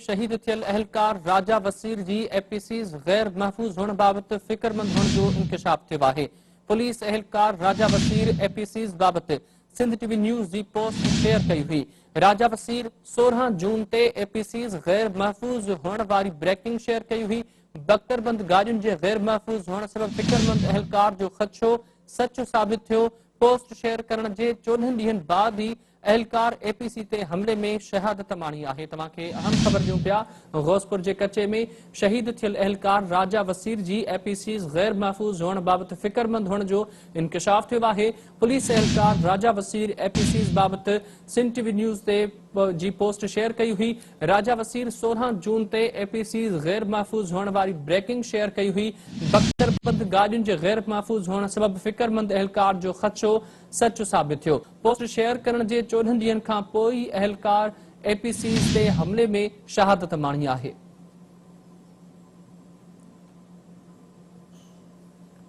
शहीद थियल अहलकार राजा वसीर जी एपीसीज़ गैर महफूज होने बाबत फिक्रमंद होने जो इंकशाफ थियो आहे। पुलिस अहलकार राजा वसीर एपीसीज़ बाबत सिंध टीवी न्यूज़ जी पोस्ट शेयर कई हुई। राजा वसीर 16 जून ते एपीसीज़ गैर महफूज होने वारी ब्रेकिंग शेयर कई हुई। बख्तरबंद गाड़ियुनि जे गैर महफूज होने सबब फिक्रमंद अहलकार जो खदशो सच साबित थियो। पोस्ट शेयर करण जे 14 ॾींहनि बाद ही अहलकार एपीसी ते हमले में शहादत माणी आहे। तव्हांखे अहम ख़बर ॾियूं पिया, गौसपुर जे कचे में शहीद थियल अहलकार राजा वसीर जी एपीसीज़ गैर महफूज होने बाबत फिक्रमंद होने जो इंकशाफ थियो आहे। पुलिस अहलकार राजा वसीर एपीसीज़ बाबत सिंध टीवी न्यूज़ ते जी पोस्ट शेयर कई हुई। राजा वसीर 16 जून ते एपीसीज़ गैर महफूज होने वाली ब्रेकिंग शेयर कई हुई। बख्तरबंद गाड़ियुनि जे गैर महफूज होने सबब फिक्रमंद अहलकार जो खदशो सच साबित थियो। पोस्ट शेयर करण जे 14 ॾींहनि खां पोइ अहलकार एपीसीज़ ते हमले में शहादत माणी आहे।